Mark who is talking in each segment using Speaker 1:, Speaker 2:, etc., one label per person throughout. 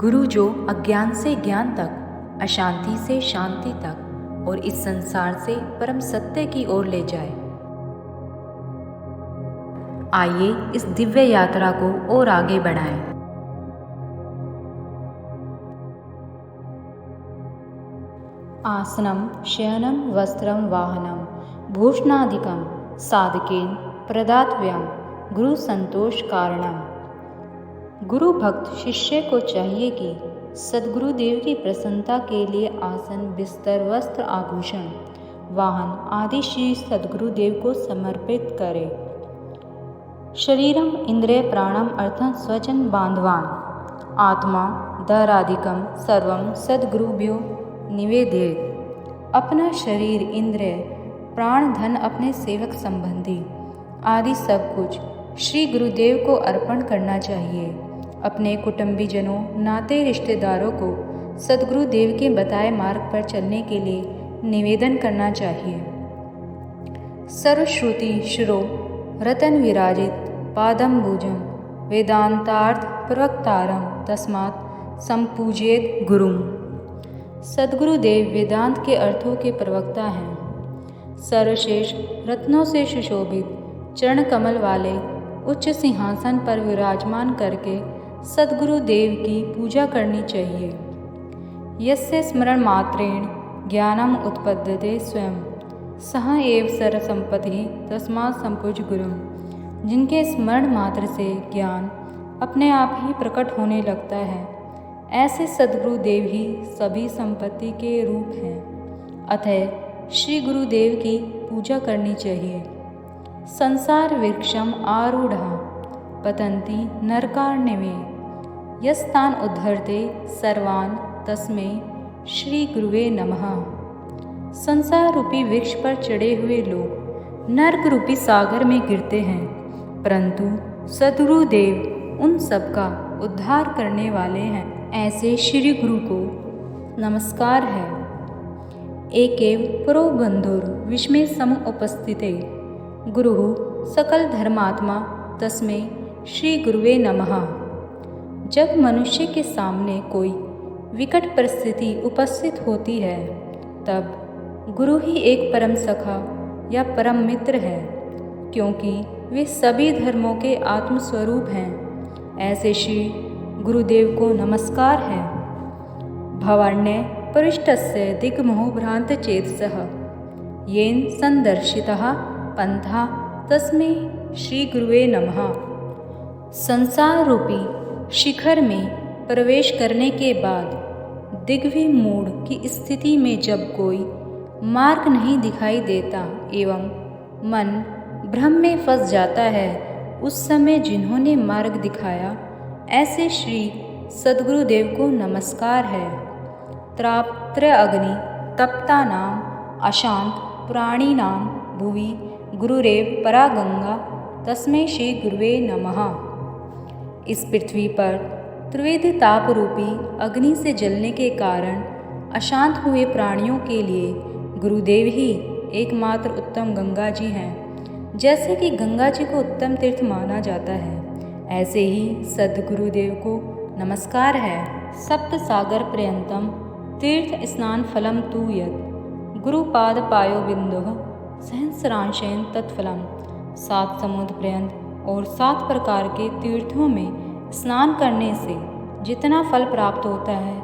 Speaker 1: गुरु जो अज्ञान से ज्ञान तक, अशांति से शांति तक और इस संसार से परम सत्य की ओर ले जाए। आइए इस दिव्य यात्रा को और आगे बढ़ाएं। आसनम शयनम वस्त्रम वाहनम भूषणादिकम साधकेन प्रदातव्यम गुरु संतोष कारणम। गुरु भक्त शिष्य को चाहिए कि सद्गुरुदेव की प्रसन्नता के लिए आसन, बिस्तर, वस्त्र, आभूषण, वाहन आदि श्री सद्गुरुदेव को समर्पित करे। शरीरम इंद्रिय प्राणम अर्थं स्वजन बांधवान आत्मा दरादिकम सर्वम सद्गुरुभ्यो निवेदयेत्। अपना शरीर, इंद्रिय, प्राण, धन, अपने सेवक संबंधी आदि सब कुछ श्री गुरुदेव को अर्पण करना चाहिए। अपने कुटुंबीजनों, नाते रिश्तेदारों को सद्गुरुदेव के बताए मार्ग पर चलने के लिए निवेदन करना चाहिए। सर्वश्रुति शिरो रतन विराजित पादम्बुजं वेदांतार्थ प्रवक्तारं तस्मात् संपूजयेत् गुरुम्। सद्गुरुदेव वेदांत के अर्थों के प्रवक्ता हैं। सर्वश्रेष्ठ रत्नों से सुशोभित चरण कमल वाले उच्च सिंहासन पर विराजमान करके सद्गुरुदेव की पूजा करनी चाहिए। यस्य स्मरण मात्रेण ज्ञानम उत्पद्यते स्वयं सह एव सर्वसंपत्ति तस्मात् संपूज्य गुरुम्। जिनके स्मरण मात्र से ज्ञान अपने आप ही प्रकट होने लगता है, ऐसे सद्गुरुदेव ही सभी संपत्ति के रूप हैं। अतः श्री गुरुदेव की पूजा करनी चाहिए। संसार वृक्षम आरूढ़ा पतन्ति नरकार्णवे यस्तान उद्धरते सर्वान तस्मै श्री गुरुवे नमः। संसार रूपी वृक्ष पर चढ़े हुए लोग नरक रूपी सागर में गिरते हैं, परंतु सद्गुरुदेव उन सब का उद्धार करने वाले हैं। ऐसे श्री गुरु को नमस्कार है। एकेव पुरो बंधुर विस्मय सम उपस्थिते गुरु सकल धर्मात्मा तस्मै श्री गुरुवे नमः। जब मनुष्य के सामने कोई विकट परिस्थिति उपस्थित होती है, तब गुरु ही एक परम सखा या परम मित्र है, क्योंकि वे सभी धर्मों के आत्मस्वरूप हैं। ऐसे श्री गुरुदेव को नमस्कार है। भवान्य परिष्टस्य दिग्मोह भ्रांत चेतसः येन संदर्शितः पंथा तस्मै श्री गुरुवे नमः। संसार रूपी शिखर में प्रवेश करने के बाद दिग्विमूढ़ की स्थिति में जब कोई मार्ग नहीं दिखाई देता एवं मन भ्रम में फंस जाता है, उस समय जिन्होंने मार्ग दिखाया, ऐसे श्री सद्गुरुदेव को नमस्कार है। त्रात्र अग्नि तप्ता नाम अशांत प्राणी नाम भुवि गुरुरेव परा गंगा तस्मै श्री गुरुवे नमः। इस पृथ्वी पर त्रिविध ताप रूपी अग्नि से जलने के कारण अशांत हुए प्राणियों के लिए गुरुदेव ही एकमात्र उत्तम गंगा जी हैं। जैसे कि गंगा जी को उत्तम तीर्थ माना जाता है, ऐसे ही सद्गुरुदेव को नमस्कार है। सप्त सागर पर्यंतम तीर्थ स्नान फलम तु यत् गुरुपाद पायो बिंदुः सहस्रांशेन तत्फलम। 7 समुद्र पर्यंत और 7 प्रकार के तीर्थों में स्नान करने से जितना फल प्राप्त होता है,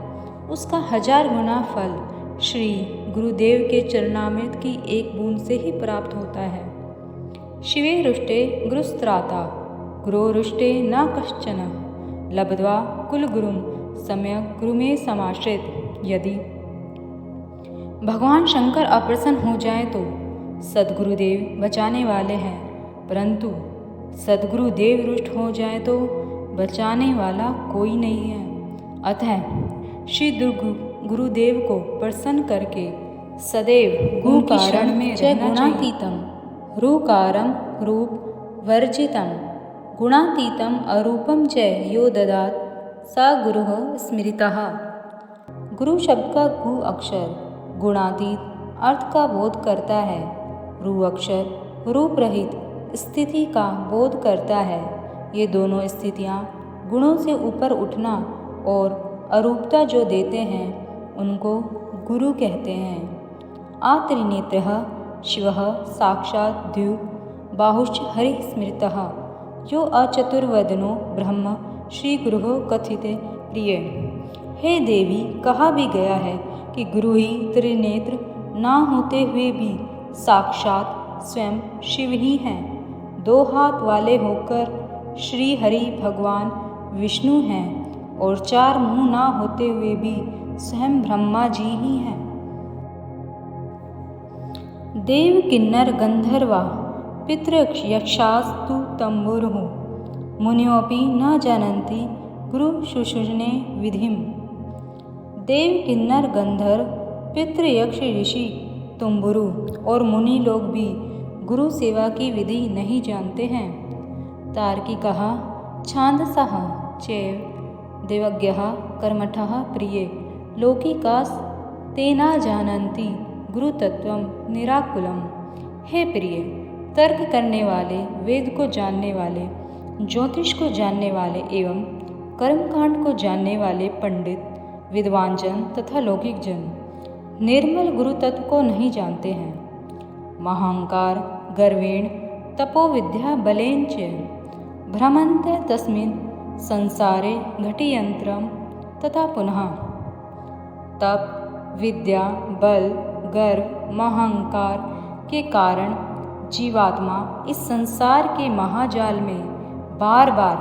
Speaker 1: उसका 1000 गुना फल श्री गुरुदेव के चरणामृत की एक बूंद से ही प्राप्त होता है। शिवे रुष्टे गुरुस्त्राता गुरोरुष्टे न कश्चन लब्ध्वा कुल गुरुम सम्यक गुरुमे समाश्रित। यदि भगवान शंकर अप्रसन्न हो जाए तो सद्गुरुदेव बचाने वाले हैं, परंतु सद्गुरुदेव रुष्ट हो जाए तो बचाने वाला कोई नहीं है। अतः श्री गुरुदेव को प्रसन्न करके सदैव गुरुकारण में रहना गुणातीतम रूकारम रूप वर्जितम गुणातीतम अरूपम च यो ददात सा गुरुः स्मृतः। गुरु शब्द का गु अक्षर गुणातीत अर्थ का बोध करता है, रू अक्षर रूप रहित स्थिति का बोध करता है। ये दोनों स्थितियाँ गुणों से ऊपर उठना और अरूपता जो देते हैं उनको गुरु कहते हैं। आत्रिनेत्रः शिवः साक्षात् द्यु बाहुश्च हरिः स्मृतः यो अचतुर्वदनो ब्रह्म श्री गुरु कथिते प्रिय। हे देवी, कहा भी गया है कि गुरु ही त्रिनेत्र ना होते हुए भी साक्षात स्वयं शिव ही हैं। 2 हाथ वाले होकर श्री हरि भगवान विष्णु हैं और 4 मुंह ना होते हुए भी स्वयं ब्रह्मा जी ही हैं। देव किन्नर गंधर्वा पितृयक्षास्तु तंबुरुः मुनियोऽपि न जानन्ति गुरु शुश्रूषणे विधिम्। देव किन्नर गंधर्व पितृयक्ष ऋषि तुम्बुरु और मुनि लोग भी गुरु सेवा की विधि नहीं जानते हैं। तार्किकः छांदसः चैव देवज्ञः कर्मठः प्रिय लौकिकास्ते न जानन्ति गुरुतत्वं निराकुलम्। हे प्रिय, तर्क करने वाले, वेद को जानने वाले, ज्योतिष को जानने वाले एवं कर्मकांड को जानने वाले पंडित, विद्वान जन तथा लौकिक जन निर्मल गुरु तत्व को नहीं जानते हैं। महांकार गर्वेण तपोविद्या बलेन च भ्रमन्ते तस्मिन् संसारे घटियंत्रम तथा पुनः। तप, विद्या, बल, गर्व, महांकार के कारण जीवात्मा इस संसार के महाजाल में बार बार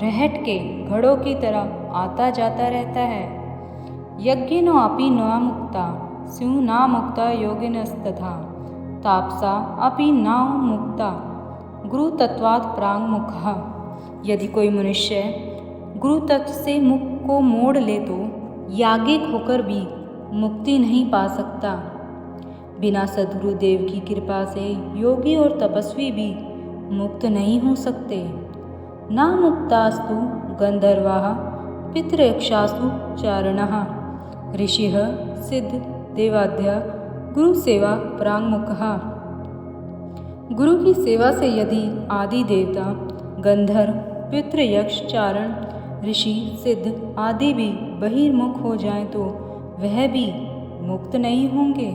Speaker 1: रहट के घड़ों की तरह आता जाता रहता है। यज्ञिनो अपि न मुक्ता स्युः न मुक्ता योगिनस्तथा तापसा अपि न मुक्ता गुरु तत्वात् प्राङ्मुखः। यदि कोई मनुष्य गुरु तत्व से मुख को मोड़ ले तो याज्ञिक होकर भी मुक्ति नहीं पा सकता। बिना सद्गुरुदेव की कृपा से योगी और तपस्वी भी मुक्त नहीं हो सकते। न मुक्तास्तु गंधर्वाः पितृयक्षास्तु चारणः ऋषिः सिद्ध देवाद्या गुरु सेवा प्राङ्मुखः। गुरु की सेवा से यदि आदि देवता, गंधर्व, पितृयक्ष, चारण, ऋषि, सिद्ध आदि भी बहिर्मुख हो जाएं तो वह भी मुक्त नहीं होंगे।